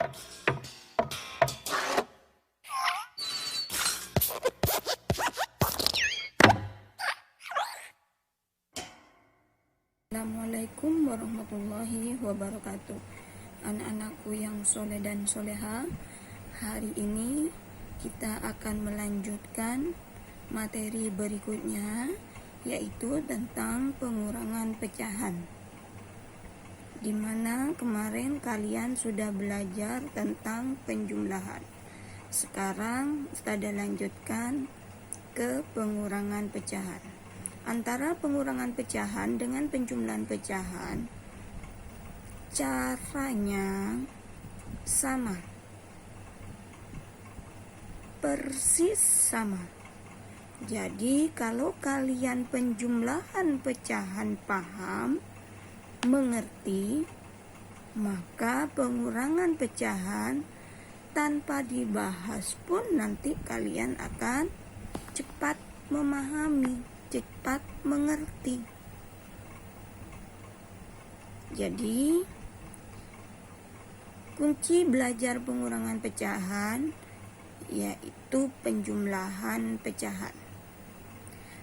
Assalamualaikum warahmatullahi wabarakatuh. Anak-anakku yang soleh dan soleha, hari ini kita akan melanjutkan materi berikutnya, yaitu tentang pengurangan pecahan, dimana kemarin kalian sudah belajar tentang penjumlahan. Sekarang kita lanjutkan ke pengurangan pecahan. Antara pengurangan pecahan dengan penjumlahan pecahan, caranya sama, persis sama. Jadi kalau kalian penjumlahan pecahan paham, mengerti, maka pengurangan pecahan tanpa dibahas pun nanti kalian akan cepat memahami, cepat mengerti. Jadi kunci belajar pengurangan pecahan yaitu penjumlahan pecahan.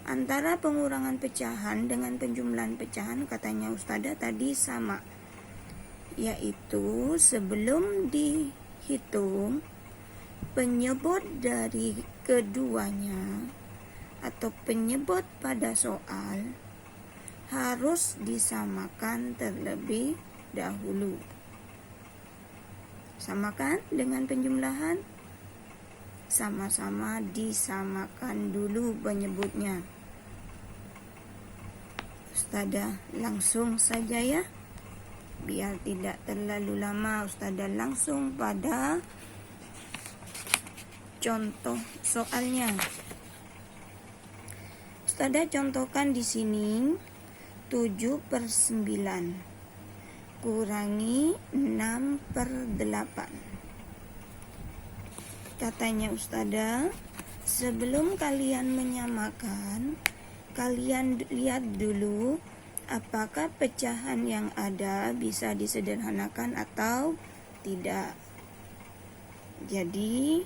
Antara pengurangan pecahan dengan penjumlahan pecahan, katanya Ustazah tadi sama, yaitu sebelum dihitung penyebut dari keduanya atau penyebut pada soal harus disamakan terlebih dahulu. Samakan dengan penjumlahan, sama-sama disamakan dulu penyebutnya. Ustazah langsung saja ya, biar tidak terlalu lama. Ustazah langsung pada contoh soalnya. Ustazah contohkan di sini 7/9 kurangi 6/8. Katanya Ustazah, sebelum kalian menyamakan, kalian lihat dulu apakah pecahan yang ada bisa disederhanakan atau tidak. Jadi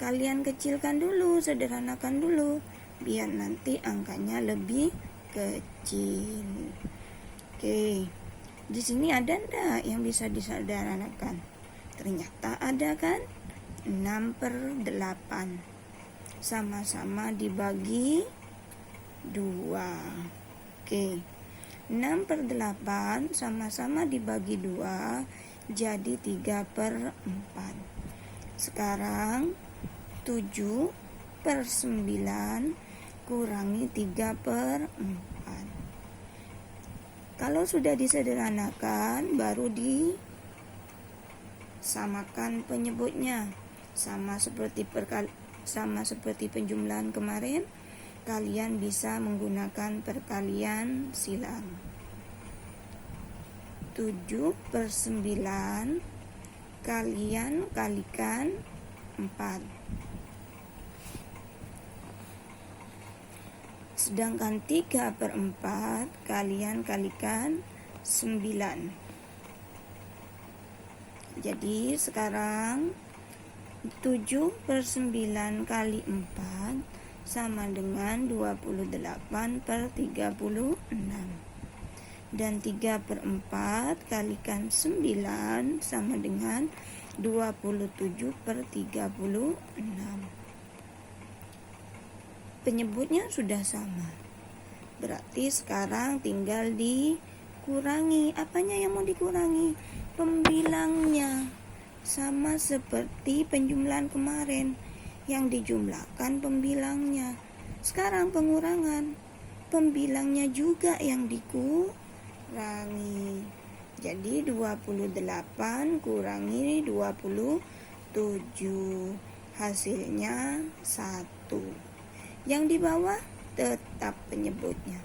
kalian kecilkan dulu, sederhanakan dulu, biar nanti angkanya lebih kecil. Oke, di sini ada enggak yang bisa disederhanakan? Ternyata ada kan? 6/8 sama-sama dibagi 2. Oke, 6/8 sama-sama dibagi 2 jadi 3/4. Sekarang 7/9 kurangi 3/4. Kalau sudah disederhanakan, baru disamakan penyebutnya. Sama seperti penjumlahan kemarin, kalian bisa menggunakan perkalian silang. 7/9 kalian kalikan 4. Sedangkan 3/4 kalian kalikan 9. Jadi sekarang 7/9 kali 4 sama dengan 28/36. Dan 3/4 kalikan 9 sama dengan 27/36. Penyebutnya sudah sama. Berarti sekarang tinggal dikurangi. Apanya yang mau dikurangi? Pembilangnya. Sama seperti penjumlahan kemarin, yang dijumlahkan pembilangnya. Sekarang pengurangan, pembilangnya juga yang dikurangi. Jadi 28 kurangi 27, hasilnya 1. Yang di bawah tetap penyebutnya.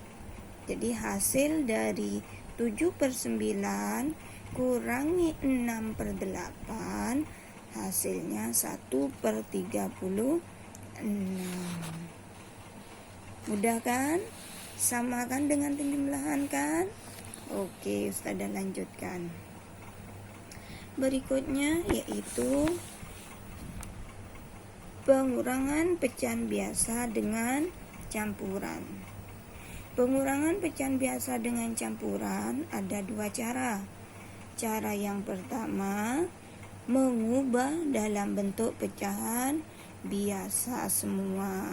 Jadi hasil dari 7/9 kurangi 6/8, hasilnya 1/36. Mudah kan? Samakan dengan penjumlahan kan? Oke, Ustazah lanjutkan. berikutnya yaitu pengurangan pecahan biasa dengan campuran. Pengurangan pecahan biasa dengan campuran ada dua cara. Cara yang pertama, mengubah dalam bentuk pecahan biasa semua.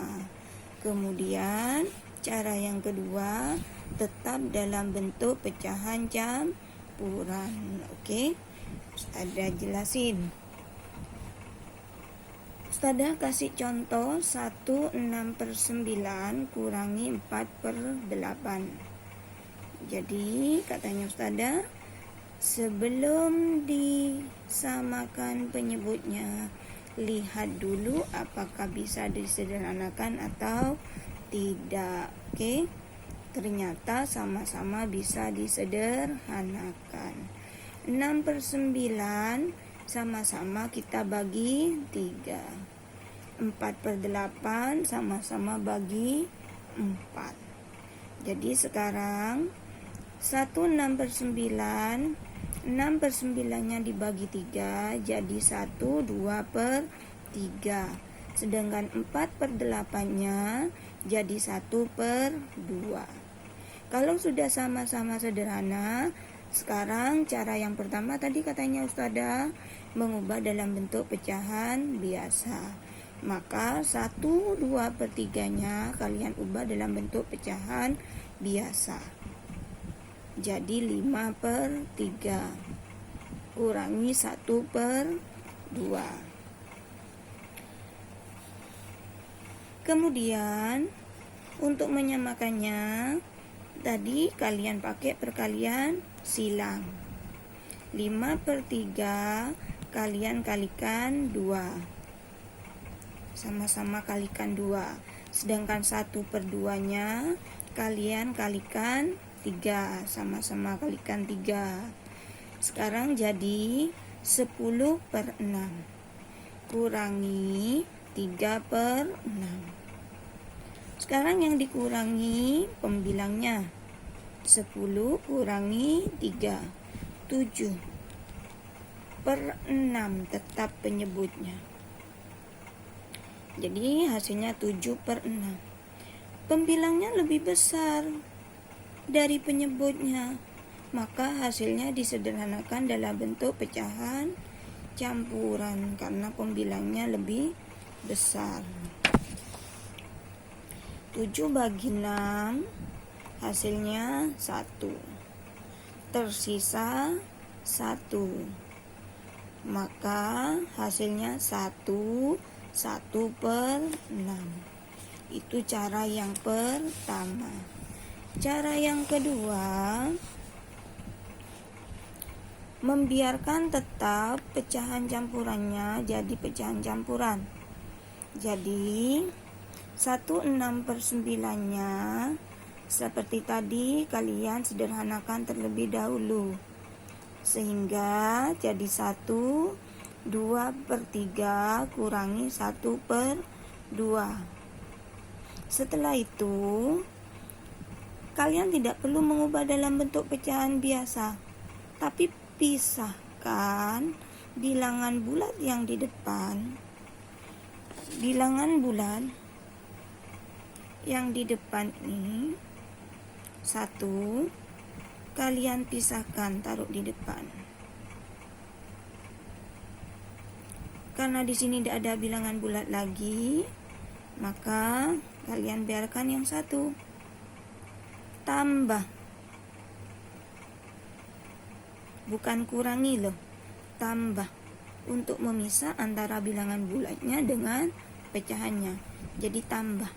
Kemudian cara yang kedua, tetap dalam bentuk pecahan campuran. Oke, Ustazah jelasin. Ustazah kasih contoh 1/6/9 kurangi 4/8. Jadi katanya Ustazah, sebelum disamakan penyebutnya, lihat dulu apakah bisa disederhanakan atau tidak. Oke, ternyata sama-sama bisa disederhanakan. 6/9 sama-sama kita bagi 3. 4/8 sama-sama bagi 4. Jadi sekarang 1/6/9, 6/9-nya dibagi 3 jadi 1/2/3. Sedangkan 4/8-nya jadi 1/2. Kalau sudah sama-sama sederhana, sekarang cara yang pertama tadi katanya Ustazah, mengubah dalam bentuk pecahan biasa. Maka 1/2/3-nya kalian ubah dalam bentuk pecahan biasa. Jadi 5/3 kurangi 1/2. Kemudian untuk menyamakannya, tadi kalian pakai perkalian silang. 5/3 kalian kalikan 2. Sama-sama kalikan 2. Sedangkan 1/2-nya kalian kalikan 3. Sama-sama kalikan 3. Sekarang jadi 10/6 kurangi 3/6. Sekarang yang dikurangi pembilangnya. 10 kurangi 3, 7/6 tetap penyebutnya. Jadi hasilnya 7/6. Pembilangnya lebih besar dari penyebutnya, maka hasilnya disederhanakan dalam bentuk pecahan campuran karena pembilangnya lebih besar. 7/6 hasilnya 1. Tersisa 1. Maka hasilnya 1/6. Itu cara yang pertama. Cara yang kedua, membiarkan tetap pecahan campurannya jadi pecahan campuran. Jadi 1/6/9-nya seperti tadi kalian sederhanakan terlebih dahulu, sehingga jadi 1/2/3 kurangi 1/2. Setelah itu kalian tidak perlu mengubah dalam bentuk pecahan biasa, tapi pisahkan bilangan bulat yang di depan. Bilangan bulat yang di depan ini 1 kalian pisahkan, taruh di depan. Karena di sini tidak ada bilangan bulat lagi, maka kalian biarkan yang 1. Tambah, bukan kurangi loh, tambah untuk memisah antara bilangan bulatnya dengan pecahannya. Jadi tambah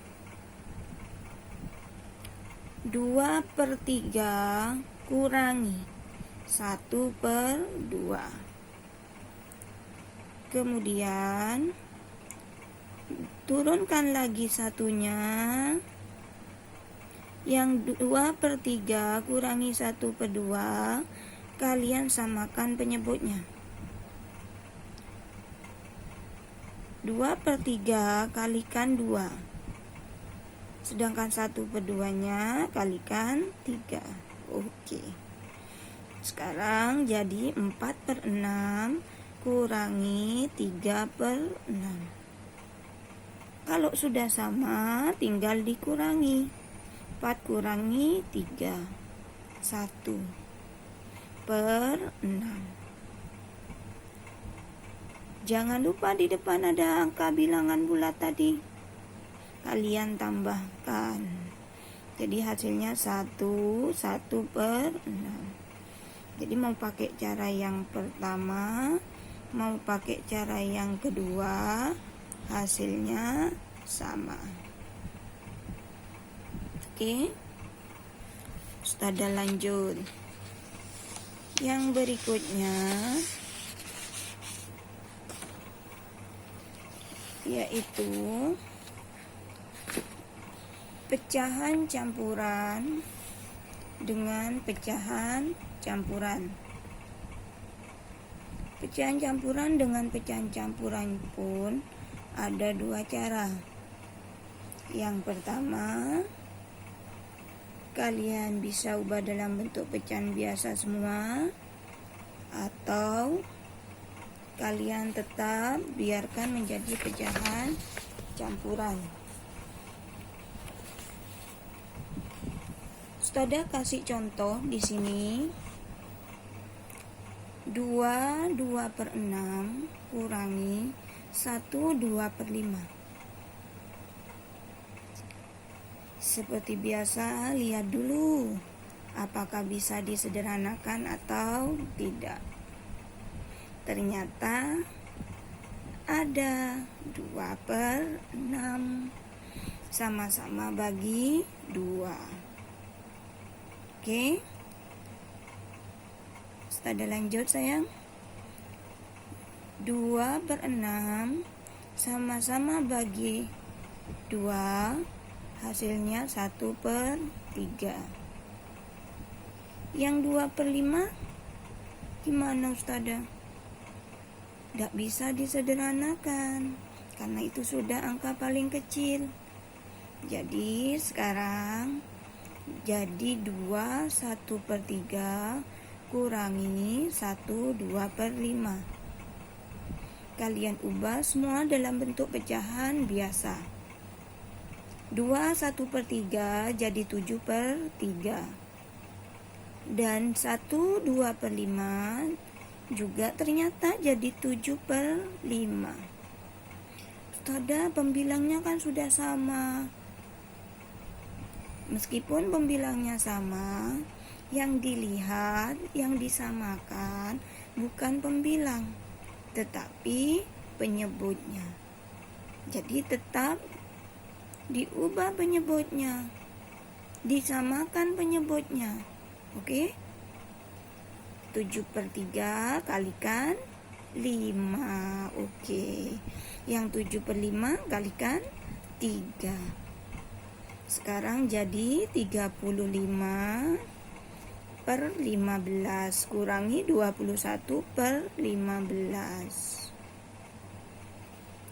2/3 kurangi 1/2. Kemudian turunkan lagi satunya. Yang 2/3 kurangi 1/2 kalian samakan penyebutnya. 2/3 kalikan 2. Sedangkan 1/2-nya kalikan 3. Oke. Sekarang jadi 4/6 kurangi 3/6. Kalau sudah sama tinggal dikurangi. 4 kurangi 3, 1/6. Jangan lupa di depan ada angka bilangan bulat tadi. Kalian tambahkan. Jadi hasilnya 1/6. Jadi mau pakai cara yang pertama, mau pakai cara yang kedua, hasilnya sama. Oke. Sudah lanjut. Yang berikutnya yaitu pecahan campuran dengan pecahan campuran. Pecahan campuran dengan pecahan campuran pun ada dua cara. Yang pertama, kalian bisa ubah dalam bentuk pecahan biasa semua, atau kalian tetap biarkan menjadi pecahan campuran. Sudah kasih contoh di sini. 2/6 kurangi 1/2/5. Seperti biasa, lihat dulu apakah bisa disederhanakan atau tidak. Ternyata ada 2/6, sama-sama bagi 2. Oke. Sudah lanjut sayang. 2/6 sama-sama bagi 2, hasilnya 1/3. Yang 2/5 gimana Ustazah? Tidak bisa disederhanakan karena itu sudah angka paling kecil. Jadi sekarang jadi 2 1/3 kurangi 1/2/5. Kalian ubah semua dalam bentuk pecahan biasa. 2 1/3 jadi 7/3. Dan 1/2/5 juga ternyata jadi 7/5. Ustazah, pembilangnya kan sudah sama. Meskipun pembilangnya sama, yang dilihat, yang disamakan bukan pembilang, tetapi penyebutnya. Jadi tetap diubah penyebutnya, disamakan penyebutnya. Oke? 7/3 kalikan 5. Oke. Yang 7/5 kalikan 3. Sekarang jadi 35/15 kurangi 21/15.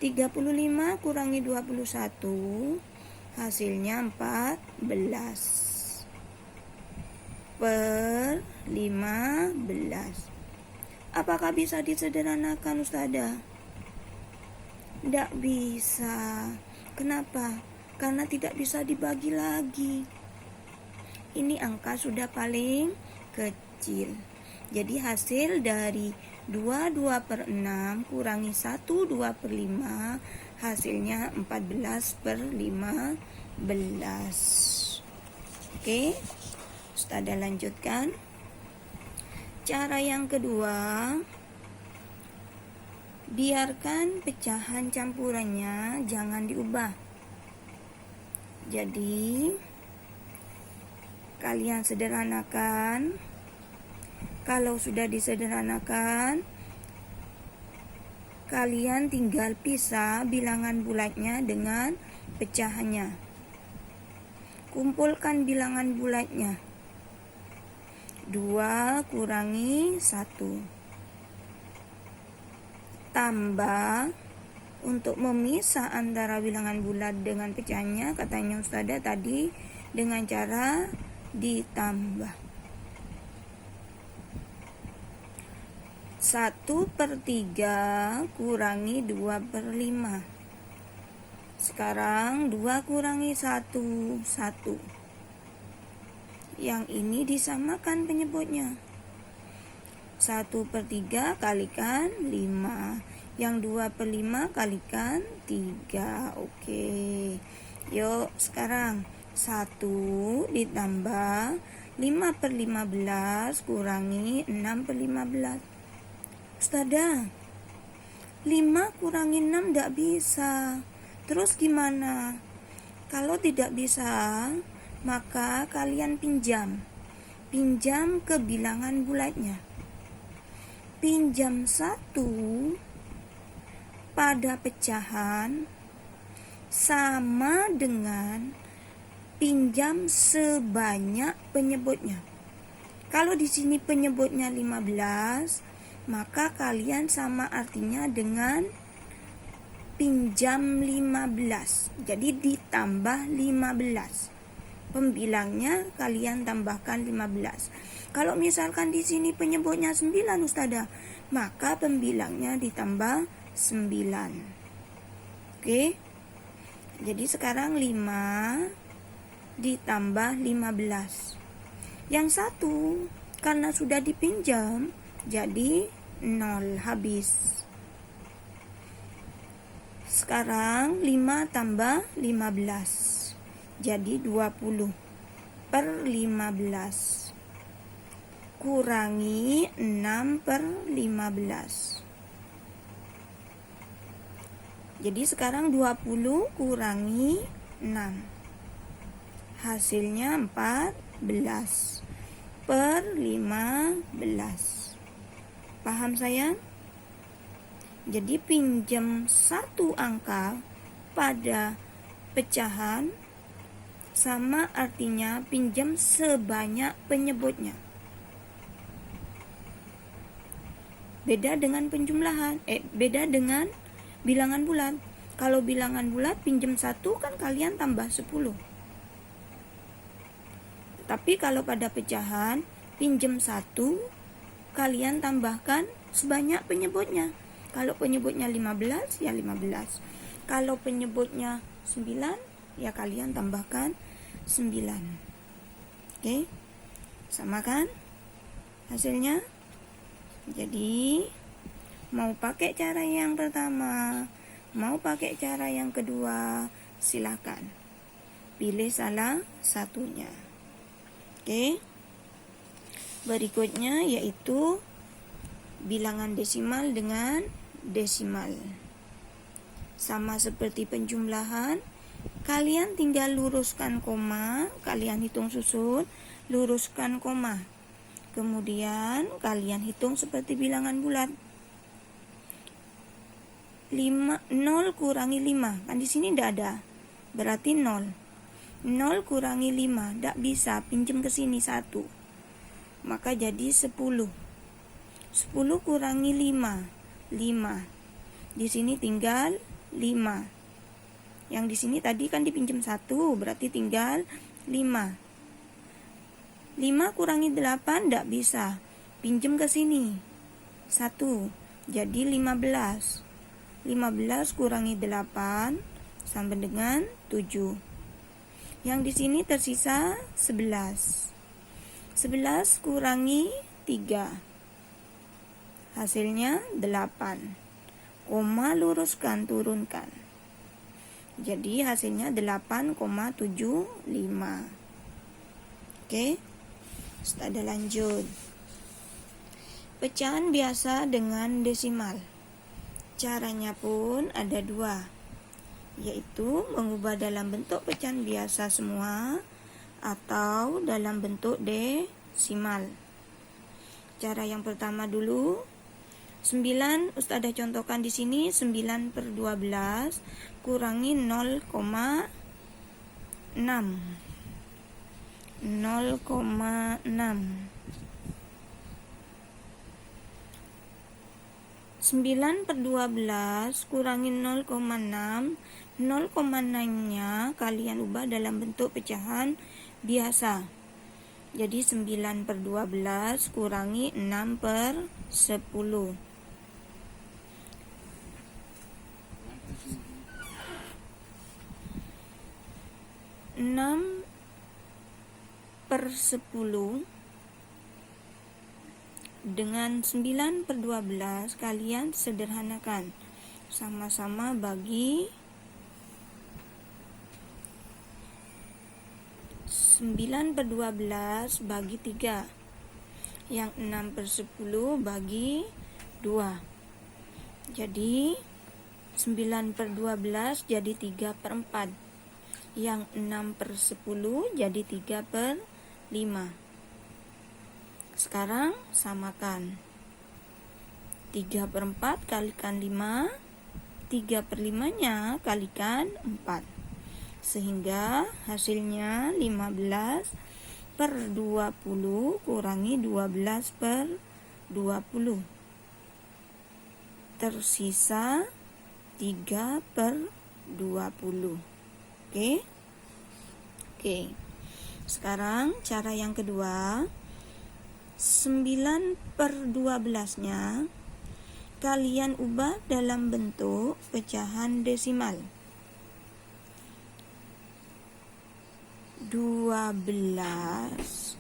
35 kurangi 21 hasilnya 14/15. Apakah bisa disederhanakan Ustazah? Tidak bisa. Kenapa? Karena tidak bisa dibagi lagi. Ini angka sudah paling kecil. Jadi hasil dari 2/6 kurangi 1/2/5 hasilnya 14/15. Oke, sudah lanjutkan. Cara yang kedua, biarkan pecahan campurannya jangan diubah. Jadi kalian sederhanakan. Kalau sudah disederhanakan, kalian tinggal pisah bilangan bulatnya dengan pecahannya. Kumpulkan bilangan bulatnya. 2 kurangi 1. Tambah. Untuk memisah antara bilangan bulat dengan pecahannya, katanya Ustazah tadi dengan cara ditambah. 1/3 kurangi 2/5. Sekarang 2 kurangi 1, 1. Yang ini disamakan penyebutnya. 1/3 kalikan 5. Yang 2/5 kalikan 3. Oke. Yuk sekarang 1 ditambah 5/15 kurangi 6/15. Ustazah, 5 kurangi 6 tidak bisa. Terus gimana? Kalau tidak bisa, maka kalian pinjam ke bilangan bulatnya. Pinjam 1 pada pecahan sama dengan pinjam sebanyak penyebutnya. Kalau di sini penyebutnya 15, maka kalian sama artinya dengan pinjam 15. Jadi ditambah 15. Pembilangnya kalian tambahkan 15. Kalau misalkan di sini penyebutnya 9 Ustazah, maka pembilangnya ditambah 9. Oke. Jadi sekarang 5 ditambah 15. Yang 1 karena sudah dipinjam jadi 0 habis. Sekarang 5 tambah 15 jadi 20/15 kurangi 6/15. Jadi sekarang 20 kurangi 6. Hasilnya 14/15. Paham sayang? Jadi pinjam 1 angka pada pecahan sama artinya pinjam sebanyak penyebutnya. Beda dengan penjumlahan, beda dengan bilangan bulat. Kalau bilangan bulat pinjam 1 kan kalian tambah 10. Tapi kalau pada pecahan pinjam 1 kalian tambahkan sebanyak penyebutnya. Kalau penyebutnya 15 ya 15. Kalau penyebutnya 9 ya kalian tambahkan 9. Oke? Sama kan hasilnya? Jadi mau pakai cara yang pertama, mau pakai cara yang kedua, silakan. Pilih salah satunya. Oke? Berikutnya yaitu bilangan desimal dengan desimal. Sama seperti penjumlahan, kalian tinggal luruskan koma, kalian hitung susun, luruskan koma. Kemudian kalian hitung seperti bilangan bulat. 0 kurangi 5, kan di sini tidak ada. Berarti 0. 0 kurangi 5, tidak bisa, pinjam ke sini 1. Maka jadi 10. 10 kurangi 5, 5. Di sini tinggal 5. Yang di sini tadi kan dipinjam 1, berarti tinggal 5. 5 kurangi 8 tidak bisa. Pinjam ke sini 1. Jadi 15. 15 kurangi 8 sama dengan 7. Yang di sini tersisa 11. 11 kurangi 3. Hasilnya 8. Koma luruskan, turunkan. Jadi hasilnya 8,75. Oke. Sudah lanjut. Pecahan biasa dengan desimal. Caranya pun ada 2, yaitu mengubah dalam bentuk pecahan biasa semua atau dalam bentuk desimal. Cara yang pertama dulu, 9 Ustazah contohkan di sini 9/12 kurangi 0,6. 9/12 kurangi 0,6. 0,6-nya kalian ubah dalam bentuk pecahan biasa. Jadi 9 per 12 kurangi 6 per 10. 6 per 10 dengan 9 per 12 kalian sederhanakan. Sama-sama bagi 9 per 12 bagi 3. Yang 6 per 10 bagi 2. Jadi 9 per 12 jadi 3 per 4. Yang 6 per 10 jadi 3 per 5. Sekarang samakan. 3 per 4 kalikan 5. 3 per 5 nya kalikan 4. Sehingga hasilnya 15 per 20 kurangi 12 per 20. Tersisa 3 per 20. Oke. Sekarang cara yang kedua, 9 per 12 nya kalian ubah dalam bentuk pecahan desimal.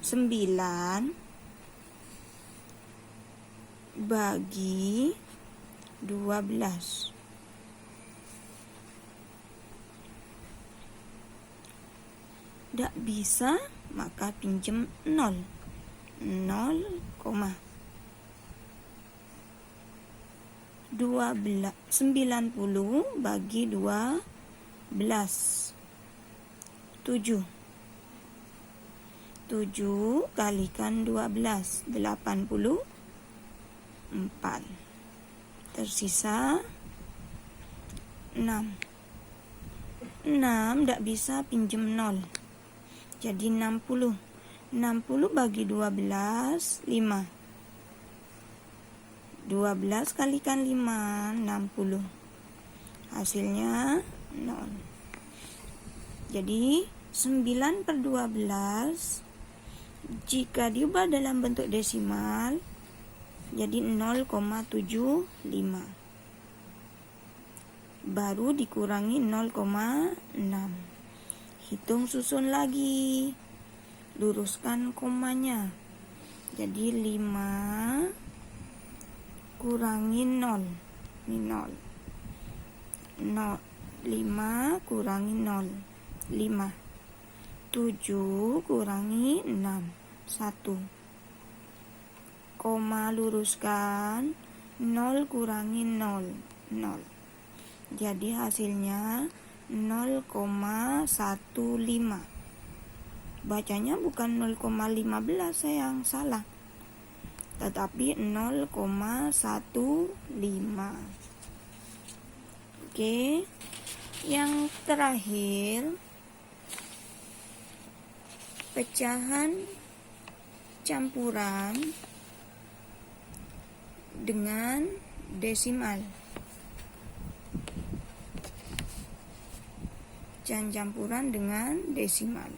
9 bagi 12. Tidak bisa, maka pinjam 0. 0, 90 bagi 12. 7 kalikan 12, 84. Tersisa 6. 6 tidak bisa pinjam 0. Jadi 60. 60 bagi 12, 5. 12 kalikan 5, 60. Hasilnya 0. Jadi 9 per 12 jika diubah dalam bentuk desimal jadi 0,75. Baru dikurangi 0,6. Hitung susun lagi. Luruskan komanya. Jadi 5 kurangi 0. Ini 0. 5 kurangi 0. 5. 7 kurangi 6. 1. Koma luruskan. 0 kurangi 0. 0. Jadi hasilnya 0,15. Bacanya bukan 0,15 sayang, salah. Tetapi 0,15. Oke. Yang terakhir, pecahan campuran dengan desimal. Pecahan campuran dengan desimal.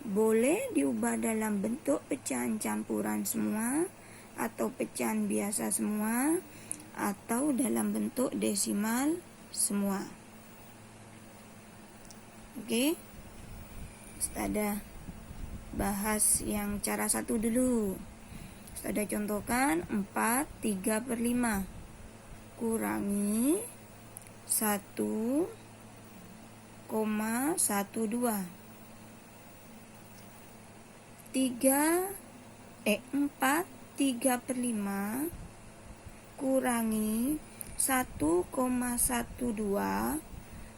Boleh diubah dalam bentuk pecahan campuran semua, atau pecahan biasa semua, atau dalam bentuk desimal semua. Oke. Kita bahas yang cara satu dulu. Kita contohkan 4 3 per 5 kurangi 1,12. 4 3 per 5 kurangi 1,12.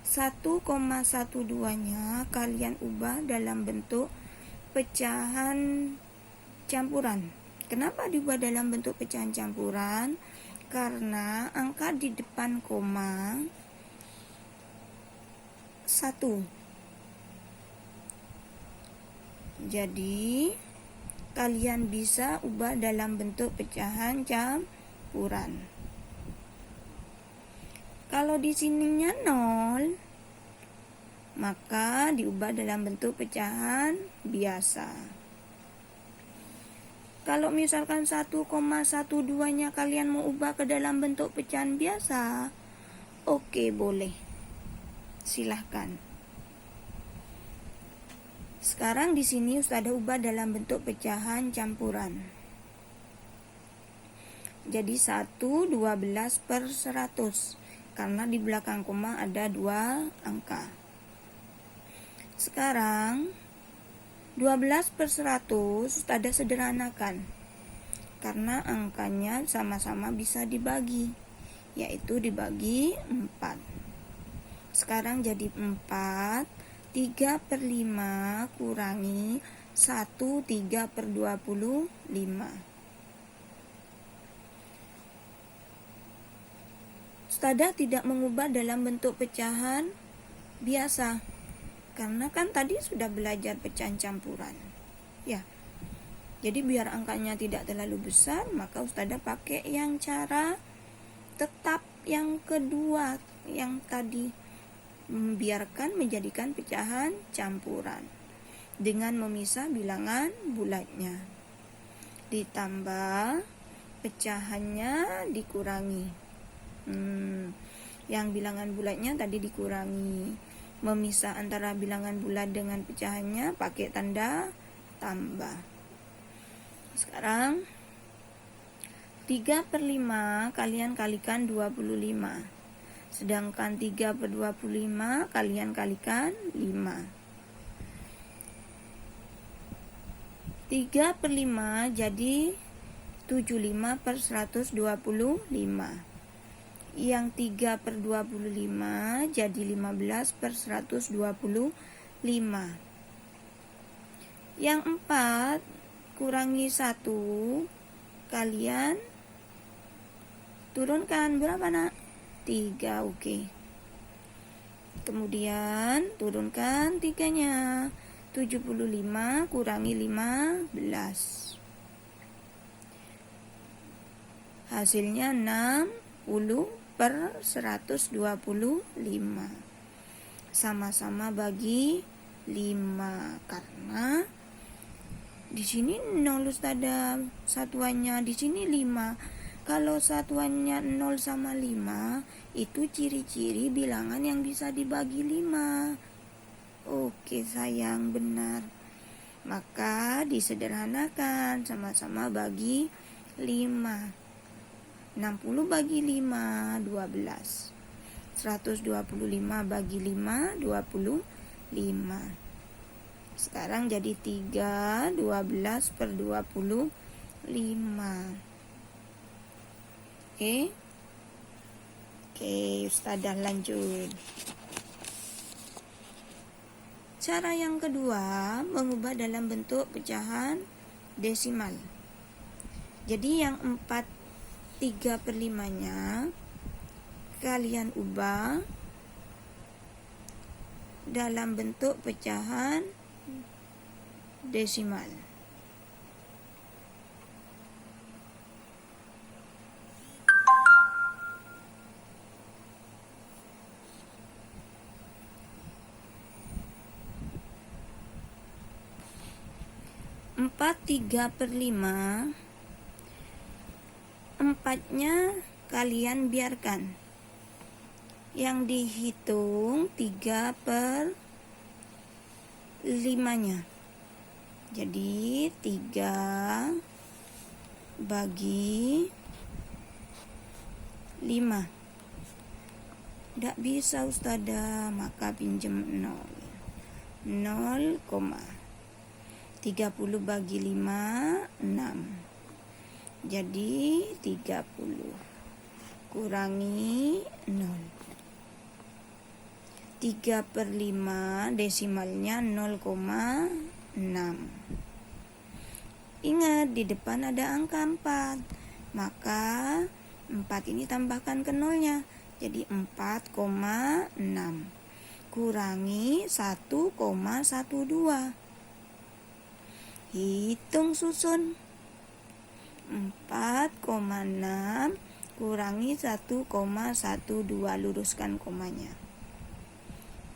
1,12 nya kalian ubah dalam bentuk pecahan campuran. Kenapa diubah dalam bentuk pecahan campuran? Karena angka di depan koma 1. Jadi kalian bisa ubah dalam bentuk pecahan campuran. Kalau di sininya 0, maka diubah dalam bentuk pecahan biasa. Kalau misalkan 1,12-nya kalian mau ubah ke dalam bentuk pecahan biasa, oke, boleh. Silahkan. Sekarang di sini Ustazah ubah dalam bentuk pecahan campuran. Jadi 1/12/100, karena di belakang koma ada 2 angka. Sekarang 12/100 Ustazah sederhanakan, karena angkanya sama-sama bisa dibagi, yaitu dibagi 4. Sekarang jadi 4, 3/5 kurangi 1 3/25. Ustazah tidak mengubah dalam bentuk pecahan biasa, karena kan tadi sudah belajar pecahan campuran. Ya. Jadi biar angkanya tidak terlalu besar, maka Ustazah pakai yang cara tetap yang kedua yang tadi, membiarkan menjadikan pecahan campuran dengan memisah bilangan bulatnya. Ditambah pecahannya dikurangi. Yang bilangan bulatnya tadi dikurangi. Memisah antara bilangan bulat dengan pecahannya pakai tanda tambah. Sekarang 3/5 kalian kalikan 25. Sedangkan 3/25 kalian kalikan 5. 3/5 jadi 75/125. Yang 3/25 jadi 15/125. Yang 4 kurangi 1 kalian turunkan berapa, Nak? 3, oke. Kemudian turunkan 3-nya. 75 kurangi 15. Hasilnya 60/125. Sama-sama bagi 5, karena di sini 0 Ustazah satuannya, di sini 5. Kalau satuannya 0 sama 5, itu ciri-ciri bilangan yang bisa dibagi 5. Oke sayang, benar. Maka disederhanakan, sama-sama bagi 5. 60 bagi 5, 12. 125 bagi 5, 25. Sekarang jadi 3/12/25. Oke, Ustazah lanjut. Cara yang kedua, mengubah dalam bentuk pecahan desimal. Jadi yang 4/3/5-nya kalian ubah dalam bentuk pecahan desimal. Empat 3/5, 4-nya kalian biarkan. Yang dihitung 3/5-nya. Jadi 3 bagi 5. Tidak bisa Ustazah, maka pinjam 0. 0, 30 bagi 5, 6. Jadi 30 kurangi 0. 3/5 desimalnya 0,6. Ingat, di depan ada angka 4. Maka 4 ini tambahkan ke 0-nya. Jadi 4,6 kurangi 1,12. Hitung susun. 4,6 kurangi 1,12, luruskan komanya.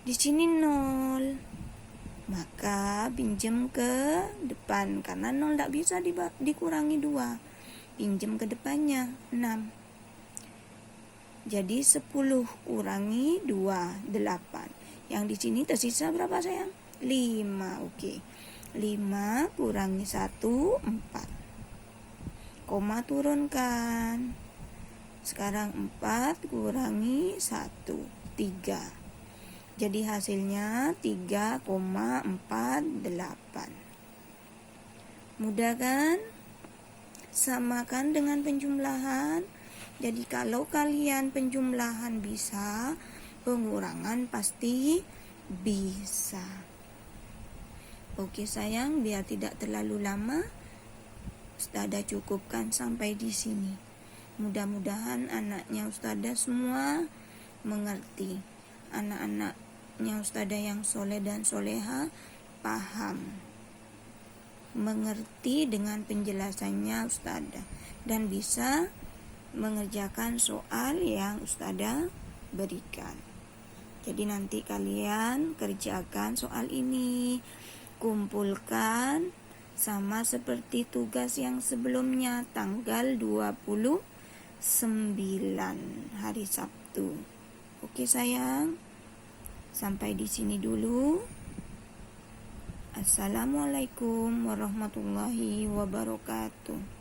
Di sini 0. Maka pinjam ke depan karena 0 tidak bisa dikurangi 2. Pinjam ke depannya 6. Jadi 10 kurangi 2, 8. Yang di sini tersisa berapa sayang? 5. Oke. 5 kurangi 1, 4. Koma turunkan. Sekarang 4 kurangi 1, 3. Jadi hasilnya 3,48. Mudah kan? Samakan dengan penjumlahan. Jadi kalau kalian penjumlahan bisa, pengurangan pasti bisa. Oke sayang, biar tidak terlalu lama, Ustazah cukupkan sampai di sini. Mudah-mudahan anaknya Ustazah semua mengerti. Anak-anaknya Ustazah yang soleh dan soleha paham, mengerti dengan penjelasannya Ustazah, dan bisa mengerjakan soal yang Ustazah berikan. Jadi nanti kalian kerjakan soal ini, kumpulkan sama seperti tugas yang sebelumnya, tanggal 29 hari Sabtu. Oke sayang, sampai di sini dulu. Assalamualaikum warahmatullahi wabarakatuh.